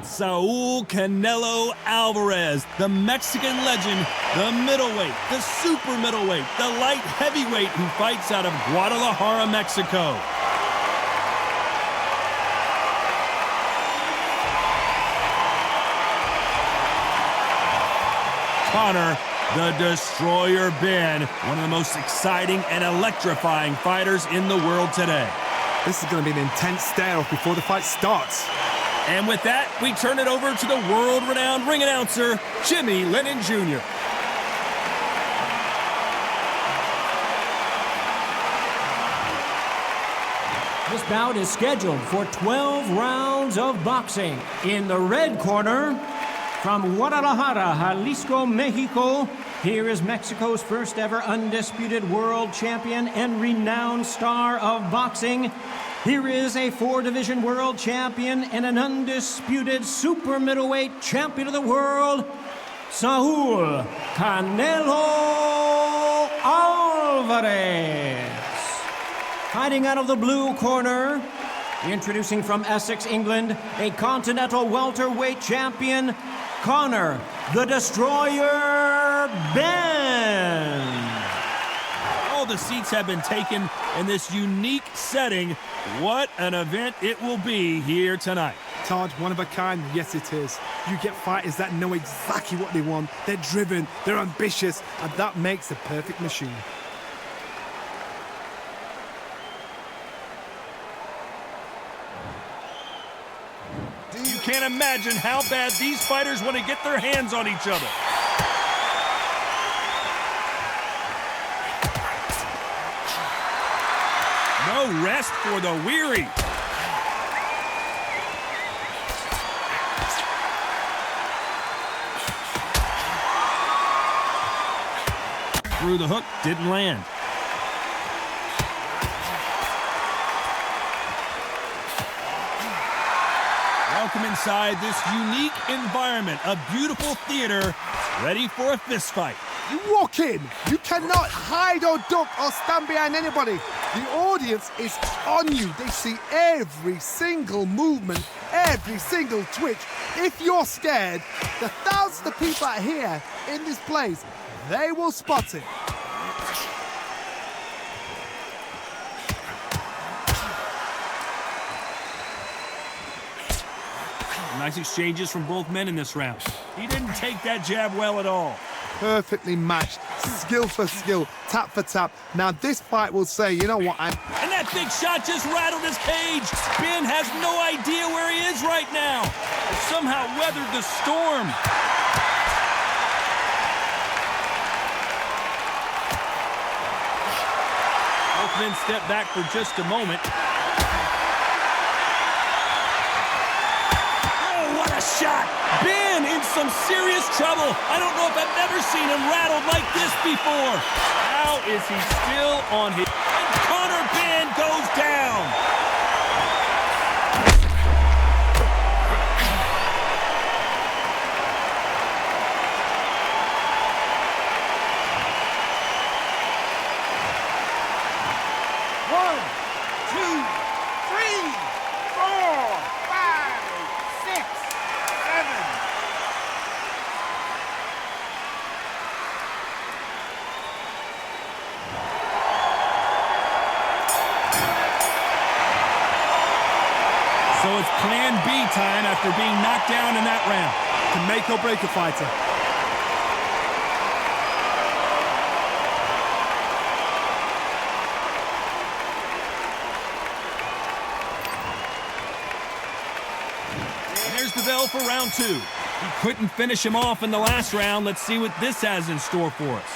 Saúl Canelo Álvarez, the Mexican legend, the middleweight, the super middleweight, the light heavyweight who fights out of Guadalajara, Mexico. Conor the Destroyer Benn, one of the most exciting and electrifying fighters in the world today. This is going to be an intense stare-off before the fight starts. And with that, we turn it over to the world-renowned ring announcer, Jimmy Lennon Jr. This bout is scheduled for 12 rounds of boxing. In the red corner, from Guadalajara, Jalisco, Mexico, here is Mexico's first ever undisputed world champion and renowned star of boxing. Here is a 4-division world champion and an undisputed super middleweight champion of the world, Saúl Canelo Álvarez. Fighting out of the blue corner, introducing from Essex, England, a continental welterweight champion, Conor the Destroyer Benn. All the seats have been taken in this unique setting. What an event it will be here tonight. Todd, one of a kind, yes it is. You get fighters that know exactly what they want. They're driven, they're ambitious, and that makes the perfect machine. You can't imagine how bad these fighters want to get their hands on each other. No rest for the weary. Through the hook, didn't land. Welcome inside this unique environment, a beautiful theater, ready for a fist fight. You walk in, you cannot hide or duck or stand behind anybody. The audience is on you. They see every single movement, every single twitch. If you're scared, the thousands of people out here in this place, they will spot it. Nice exchanges from both men in this round. He didn't take that jab well at all. Perfectly matched, skill for skill, tap for tap. Now this fight will say, you know what, And that big shot just rattled his cage. Ben has no idea where he is right now. He somehow weathered the storm. Both men step back for just a moment. Shot. Ben in some serious trouble. I don't know if I've ever seen him rattled like this before. How is he still on his... And Conor Benn goes down. One, two, three, four, five, six, seven. So it's plan B time after being knocked down in that round. can make or break a fighter. There's the bell for round two. He couldn't finish him off in the last round. Let's see what this has in store for us.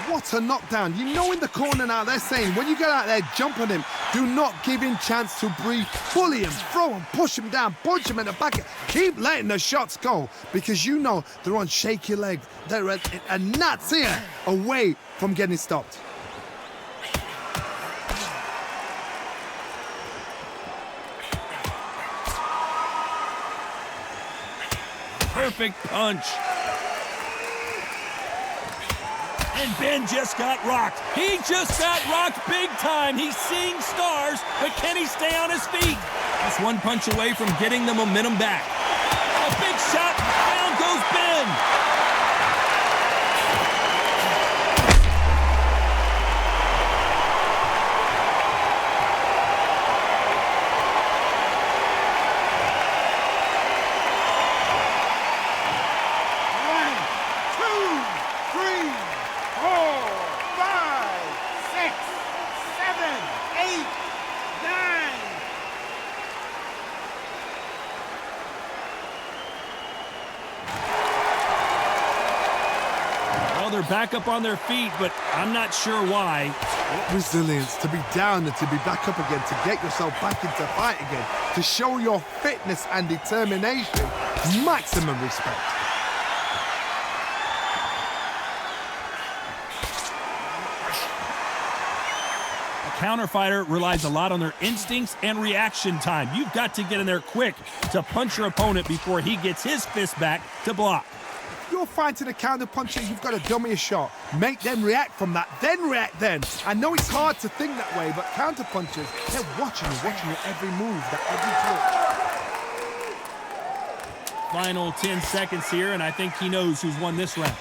What a knockdown. You know in the corner now, they're saying, when you get out there, jump on him. Do not give him chance to breathe. Bully him, throw him, push him down, punch him in the back. Keep letting the shots go, because you know they're on shaky legs. They're a gnat's here away from getting stopped. Perfect punch. And Ben just got rocked. He just got rocked big time. He's seeing stars, but can he stay on his feet? Just one punch away from getting the momentum back. A big shot. Down goes Benn. They're back up on their feet, but I'm not sure why. Resilience, to be down and to be back up again, to get yourself back into fight again, to show your fitness and determination. Maximum respect. A counter fighter relies a lot on their instincts and reaction time. You've got to get in there quick to punch your opponent before he gets his fist back to block. You're fighting a counter puncher, you've got to dummy a shot. Make them react from that, then react then. I know it's hard to think that way, but counter punchers, they're watching you every move, that every twitch. Final 10 seconds here, and I think he knows who's won this round.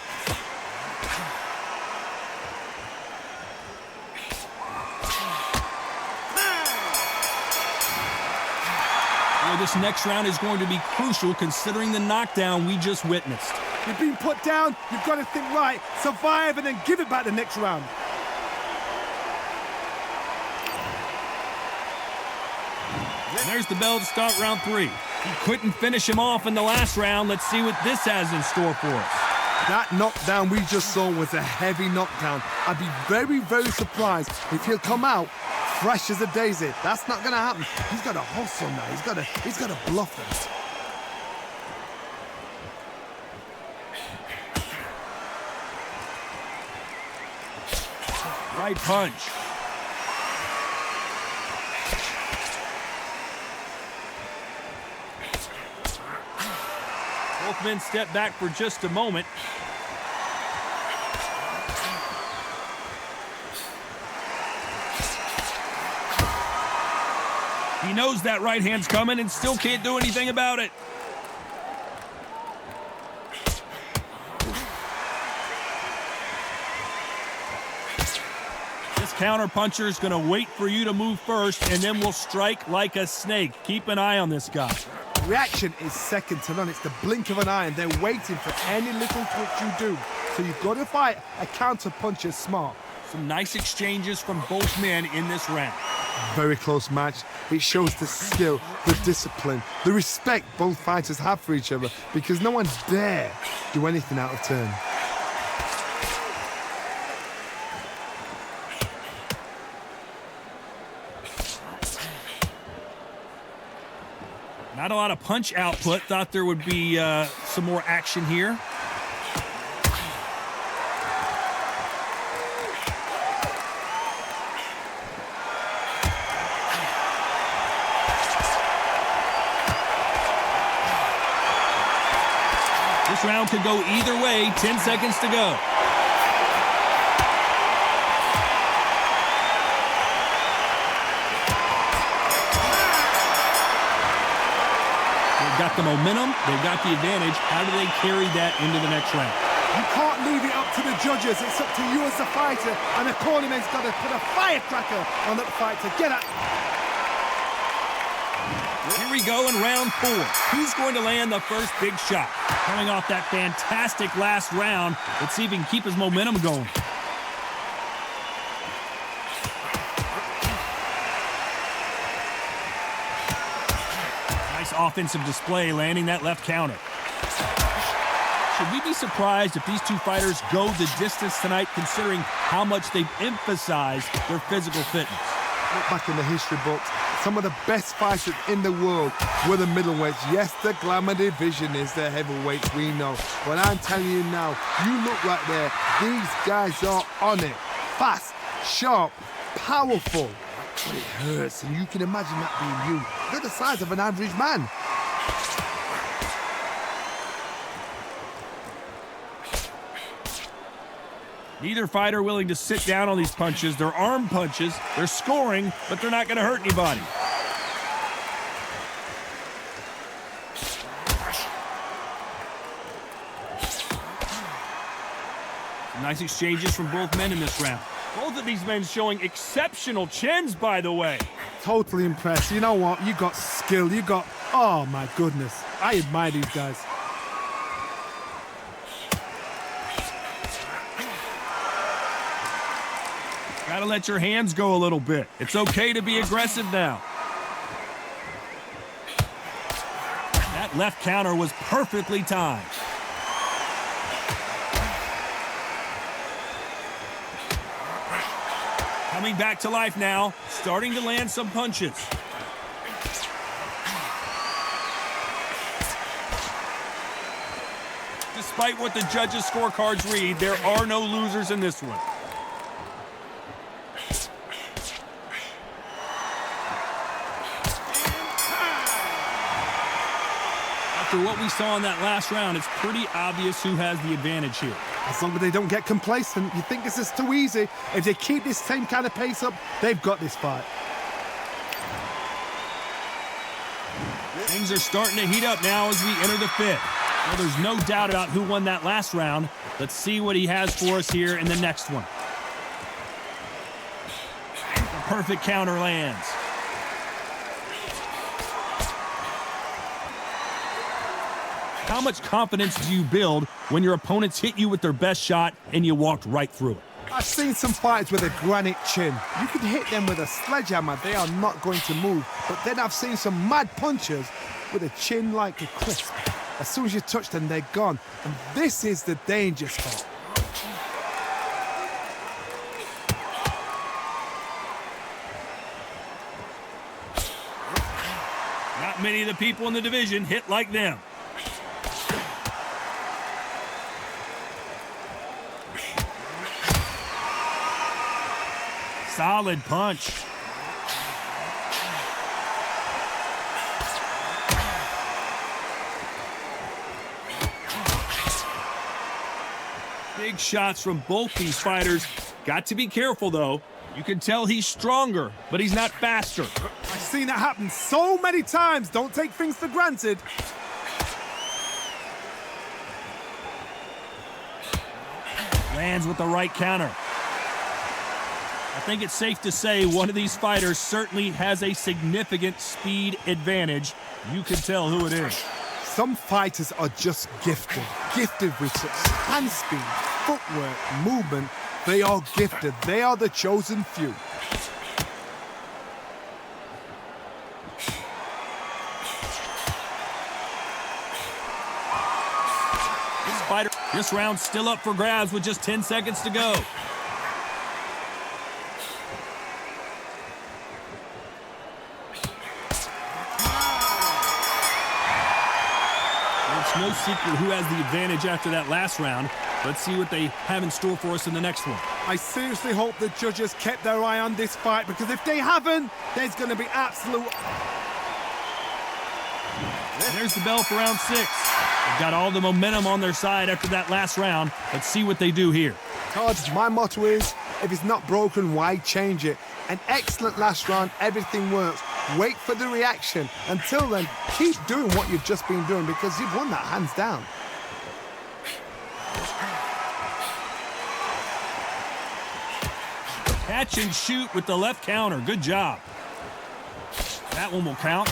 Well, this next round is going to be crucial considering the knockdown we just witnessed. You've been put down, you've got to think right, survive, and then give it back the next round. And there's the bell to start round 3. He couldn't finish him off in the last round. Let's see what this has in store for us. That knockdown we just saw was a heavy knockdown. I'd be very, very surprised if he'll come out fresh as a daisy. That's not going to happen. He's got to hustle now. He's got to bluff it. Right punch. Both men step back for just a moment. He knows that right hand's coming and still can't do anything about it. This counter puncher is going to wait for you to move first, and then will strike like a snake. Keep an eye on this guy. Reaction is second to none. It's the blink of an eye, and they're waiting for any little twitch you do. So you've got to fight a counter puncher smart. Some nice exchanges from both men in this round. Very close match. It shows the skill, the discipline, the respect both fighters have for each other, because no one dare do anything out of turn. Not a lot of punch output. Thought there would be some more action here. This round could go either way. 10 seconds to go. They've got the momentum. They've got the advantage. How do they carry that into the next round? You can't leave it up to the judges. It's up to you as a fighter, and the cornerman's got to put a firecracker on that fighter. Get up. Here we go in round 4. Who's going to land the first big shot? Coming off that fantastic last round, let's see if he can keep his momentum going. Nice offensive display, landing that left counter. Should we be surprised if these two fighters go the distance tonight, considering how much they've emphasized their physical fitness? Look back in the history books. Some of the best fighters in the world were the middleweights. Yes, the glamour division is the heavyweights, we know. But I'm telling you now, you look right there, these guys are on it. Fast, sharp, powerful. But it hurts, and you can imagine that being you. They're the size of an average man. Neither fighter willing to sit down on these punches. They're arm punches. They're scoring, but they're not going to hurt anybody. Nice exchanges from both men in this round. Both of these men showing exceptional chins, by the way. Totally impressed. You know what? You got skill. You got... Oh, my goodness. I admire these guys. Gotta let your hands go a little bit. It's okay to be aggressive now. That left counter was perfectly timed. Coming back to life now, starting to land some punches. Despite what the judges' scorecards read, there are no losers in this one. After what we saw in that last round, it's pretty obvious who has the advantage here. As long as they don't get complacent, you think this is too easy. If they keep this same kind of pace up, they've got this fight. Things are starting to heat up now as we enter the fifth. Well, there's no doubt about who won that last round. Let's see what he has for us here in the next one. The perfect counter lands. How much confidence do you build when your opponents hit you with their best shot and you walked right through it? I've seen some fighters with a granite chin. You could hit them with a sledgehammer, they are not going to move. But then I've seen some mad punchers with a chin like a crisp. As soon as you touch them, they're gone. And this is the danger spot. Not many of the people in the division hit like them. Solid punch. Big shots from both these fighters. Got to be careful, though. You can tell he's stronger, but he's not faster. I've seen it happen so many times. Don't take things for granted. Lands with the right counter. I think it's safe to say one of these fighters certainly has a significant speed advantage. You can tell who it is. Some fighters are just gifted. Gifted with such hand speed, footwork, movement. They are gifted. They are the chosen few. This round's still up for grabs with just 10 seconds to go. It's no secret who has the advantage after that last round. Let's see what they have in store for us in the next one. I seriously hope the judges kept their eye on this fight, because if they haven't, there's going to be absolute... There's the bell for round 6. They've got all the momentum on their side after that last round. Let's see what they do here. Todd, my motto is, if it's not broken, why change it? An excellent last round, everything works. Wait for the reaction. Until then, keep doing what you've just been doing, because you've won that hands down. Catch and shoot with the left counter. Good job. That one will count.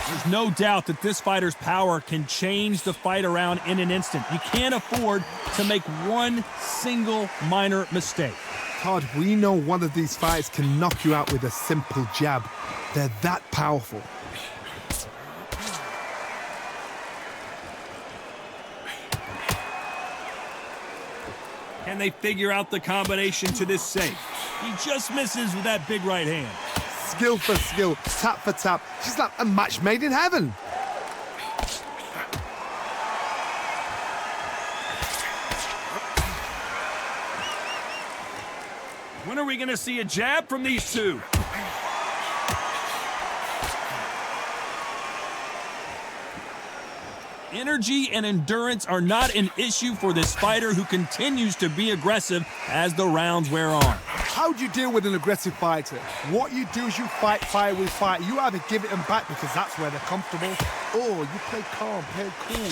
There's no doubt that this fighter's power can change the fight around in an instant. You can't afford to make one single minor mistake. Todd, we know one of these fights can knock you out with a simple jab. They're that powerful. Can they figure out the combination to this safe? He just misses with that big right hand. Skill for skill, tap for tap. She's like a match made in heaven. When are we going to see a jab from these two? Energy and endurance are not an issue for this fighter, who continues to be aggressive as the rounds wear on. How do you deal with an aggressive fighter? What you do is you fight fire with fire. You either give it them back because that's where they're comfortable, or you play calm, play cool.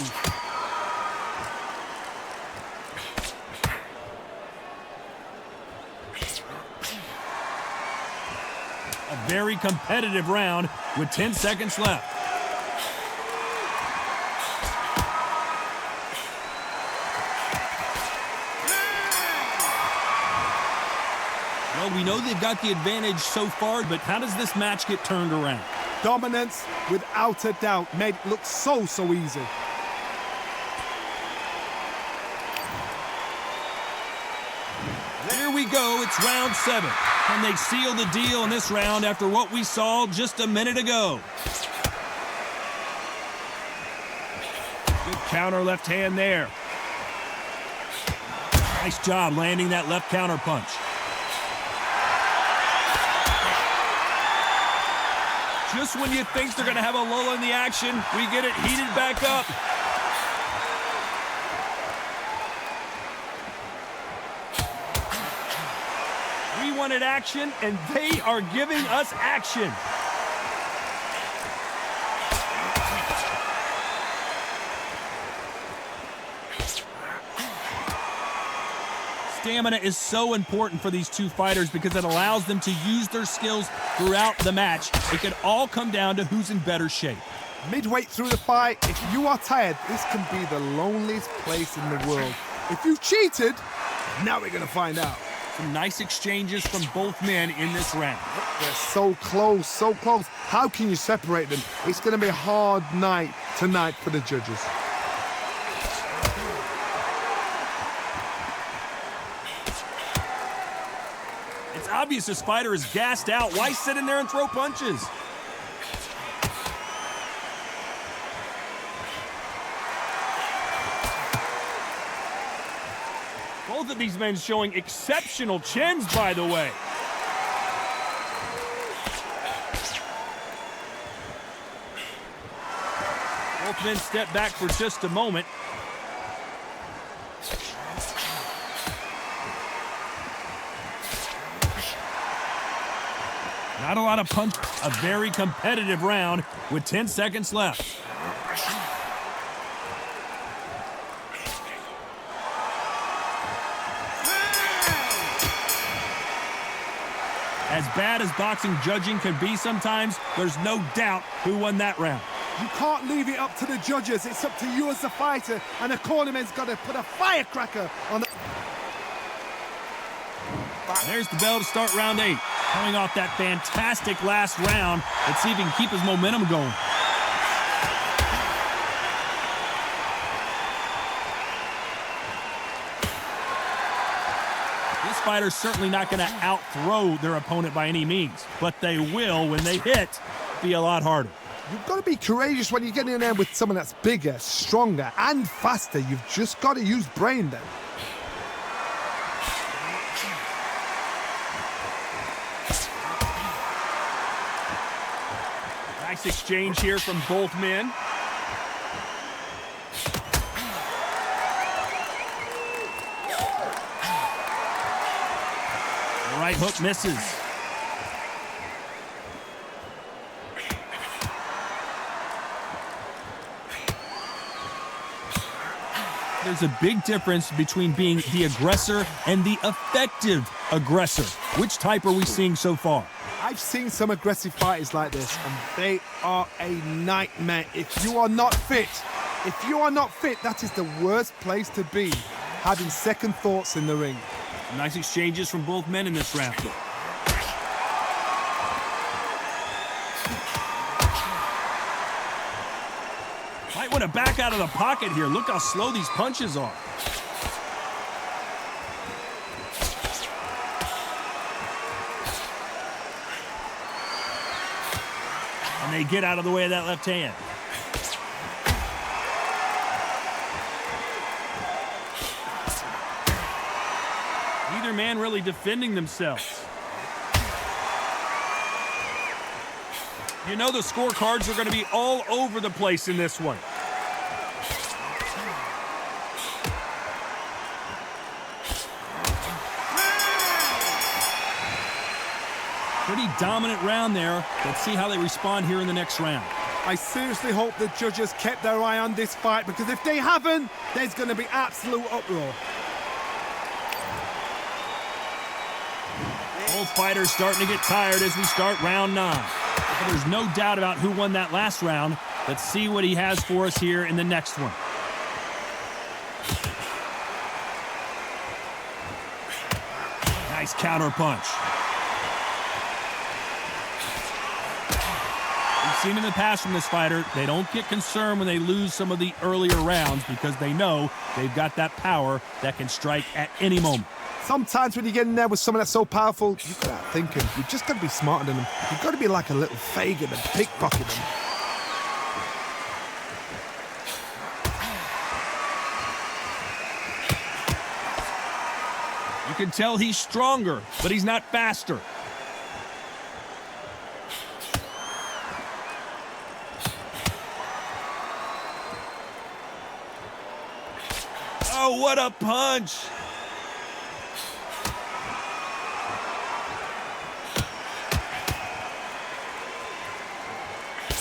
A very competitive round with 10 seconds left. Well, we know they've got the advantage so far, but how does this match get turned around? Dominance, without a doubt, made it look so easy. Here we go, it's round 7. Can they seal the deal in this round after what we saw just a minute ago? Good counter left hand there. Nice job landing that left counter punch. Just when you think they're going to have a lull in the action, we get it heated back up. We wanted action, and they are giving us action. Stamina is so important for these two fighters because it allows them to use their skills throughout the match. It can all come down to who's in better shape. Midway through the fight, if you are tired, this can be the loneliest place in the world. If you cheated, now we're going to find out. Some nice exchanges from both men in this round. They're so close, so close. How can you separate them? It's going to be a hard night tonight for the judges. It's obvious this fighter is gassed out. Why sit in there and throw punches? Both of these men showing exceptional chins, by the way. Both men step back for just a moment. Not a lot of punch. A very competitive round with 10 seconds left. As bad as boxing judging can be sometimes, there's no doubt who won that round. You can't leave it up to the judges. It's up to you as the fighter, and the cornerman's got to put a firecracker on the... There's the bell to start round 8. Coming off that fantastic last round, let's see if he can keep his momentum going. This fighter's certainly not going to out-throw their opponent by any means, but they will, when they hit, be a lot harder. You've got to be courageous when you get in there with someone that's bigger, stronger, and faster. You've just got to use brain then. Nice exchange here from both men. The right hook misses. There's a big difference between being the aggressor and the effective aggressor. Which type are we seeing so far? I've seen some aggressive fighters like this, and they are a nightmare. If you are not fit, that is the worst place to be, having second thoughts in the ring. Nice exchanges from both men in this round. Might want to back out of the pocket here. Look how slow these punches are. And they get out of the way of that left hand. Neither man really defending themselves. You know the scorecards are going to be all over the place in this one. Pretty dominant round there. Let's see how they respond here in the next round. I seriously hope the judges kept their eye on this fight, because if they haven't, there's going to be absolute uproar. Both fighters starting to get tired as we start round 9. But there's no doubt about who won that last round. Let's see what he has for us here in the next one. Nice counter punch. We've seen in the past from this fighter, they don't get concerned when they lose some of the earlier rounds because they know they've got that power that can strike at any moment. Sometimes when you get in there with someone that's so powerful, you've got to think him. You've just got to be smarter than him. You've got to be like a little Fagin and pickpocket him. You can tell he's stronger, but he's not faster. Oh, what a punch!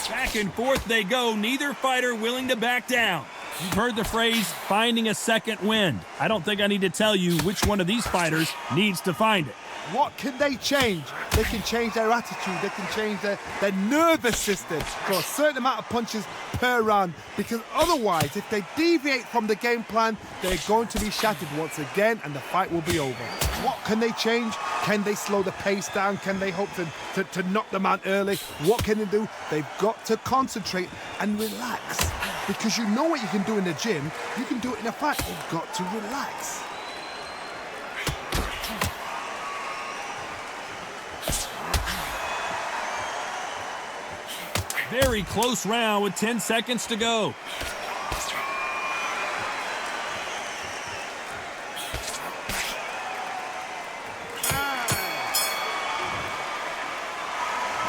Back and forth they go, neither fighter willing to back down. You've heard the phrase, finding a second wind. I don't think I need to tell you which one of these fighters needs to find it. What can they change? They can change their attitude. They can change their nervous system for a certain amount of punches per round. Because otherwise, if they deviate from the game plan, they're going to be shattered once again and the fight will be over. What can they change? Can they slow the pace down? Can they hope to knock them out early? What can they do? They've got to concentrate and relax. Because you know what you can do in the gym, you can do it in a fight. You've got to relax. Very close round with 10 seconds to go.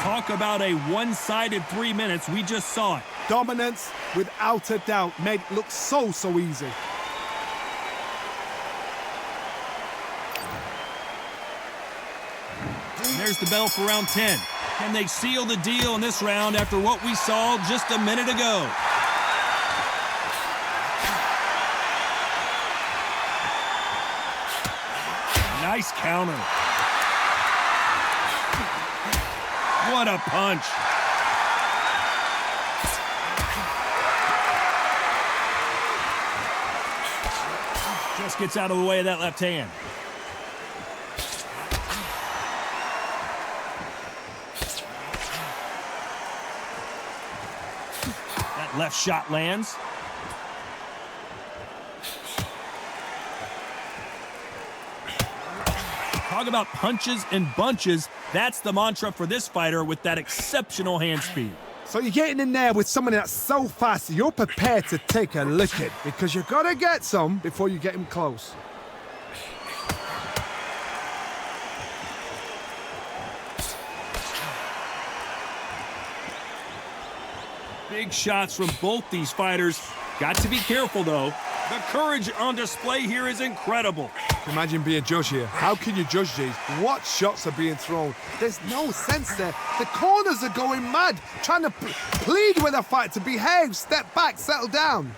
Talk about a one-sided 3 minutes. We just saw it. Dominance, without a doubt, made it look so easy. And there's the bell for round 10. Can they seal the deal in this round after what we saw just a minute ago? Nice counter. What a punch. Just gets out of the way of that left hand. That left shot lands. Talk about punches and bunches. That's the mantra for this fighter with that exceptional hand speed. So you're getting in there with someone that's so fast, you're prepared to take a licking because you've got to get some before you get him close. Big shots from both these fighters. Got to be careful, though. The courage on display here is incredible. Imagine being a judge here. How can you judge these? What shots are being thrown? There's no sense there. The corners are going mad, trying to plead with the fight to behave, step back, settle down.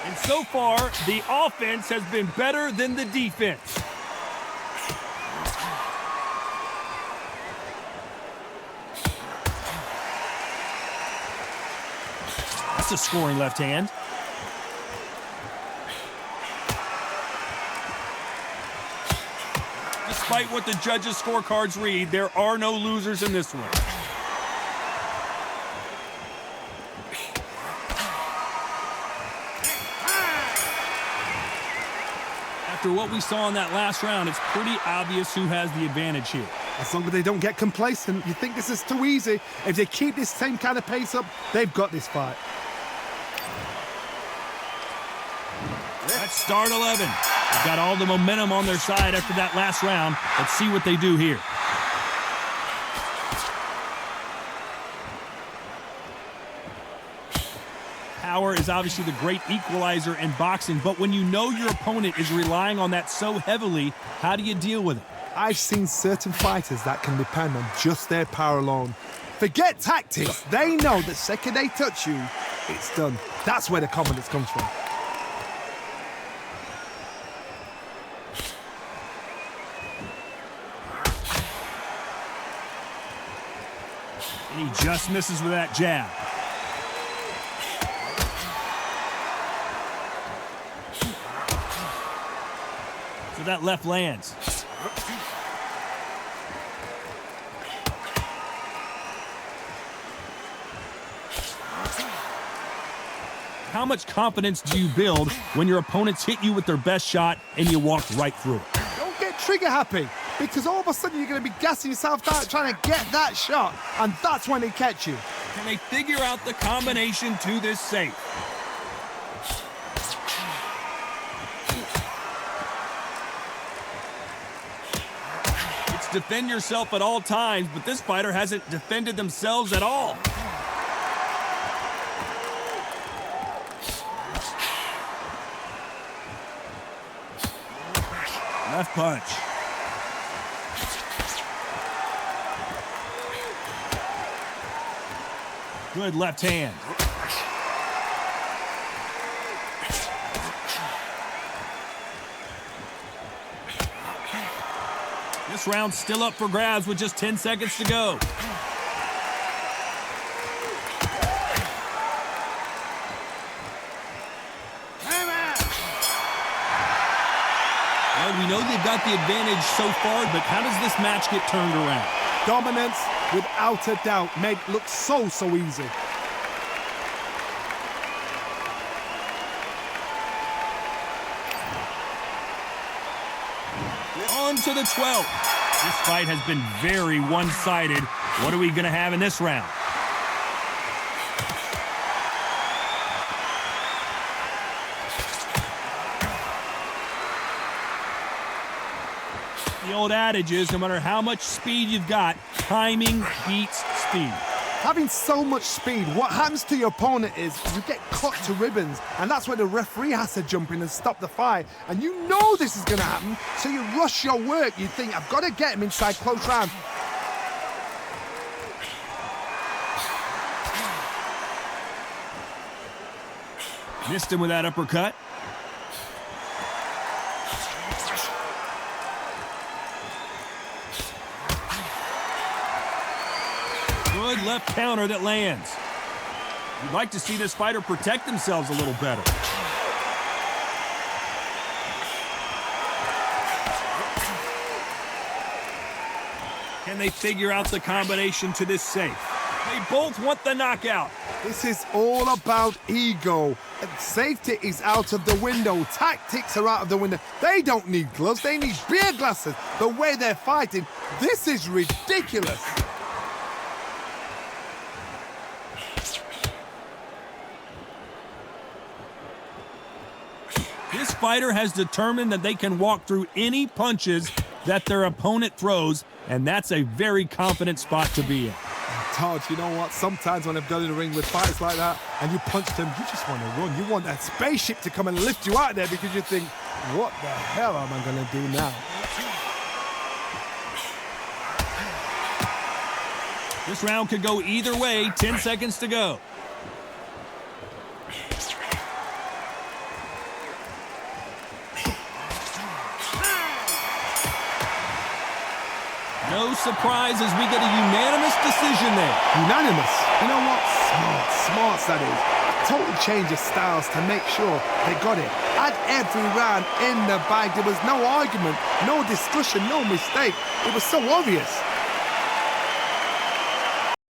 And so far, the offense has been better than the defense. A scoring left hand. Despite what the judges' scorecards read, there are no losers in this one. After what we saw in that last round, it's pretty obvious who has the advantage here. As long as they don't get complacent, you think this is too easy. If they keep this same kind of pace up, they've got this fight. That's start 11. They've got all the momentum on their side after that last round. Let's see what they do here. Power is is obviously the great equalizer in boxing, but when you know your opponent is relying on that so heavily, how do you deal with it? I've seen certain fighters that can depend on just their power alone. Forget tactics. They know the second they touch you, it's done. That's where the confidence comes from. And he just misses with that jab. So that left lands. How much confidence do you build when your opponents hit you with their best shot and you walk right through it? Don't get trigger happy, because all of a sudden you're going to be gassing yourself out trying to get that shot, and that's when they catch you. Can they figure out the combination to this safe? It's defend yourself at all times, but this fighter hasn't defended themselves at all. Left punch. Good left hand. This round's still up for grabs with just 10 seconds to go. Well, we know they've got the advantage so far, but how does this match get turned around? Dominance, without a doubt, made look so easy. On to the 12th. This fight has been very one-sided. What are we going to have in this round? The old adage is, no matter how much speed you've got, timing beats speed. Having so much speed, what happens to your opponent is you get cut to ribbons, and that's where the referee has to jump in and stop the fight. And you know this is going to happen, so you rush your work. You think, I've got to get him inside close round. Missed him with that uppercut. Good left counter that lands. You'd like to see this fighter protect themselves a little better. Can they figure out the combination to this safe? They both want the knockout. This is all about ego. Safety is out of the window. Tactics are out of the window. They don't need gloves. They need beer glasses. The way they're fighting, this is ridiculous. This fighter has determined that they can walk through any punches that their opponent throws, and that's a very confident spot to be in. Todd, you know what? Sometimes when I've done in the ring with fights like that, and you punch them, you just want to run. You want that spaceship to come and lift you out there because you think, what the hell am I going to do now? This round could go either way. 10 seconds to go. No surprise as we get a unanimous decision there. Unanimous? You know what? Smart that is. Total change of styles to make sure they got it. Had every round in the bag. There was no argument, no discussion, no mistake. It was so obvious.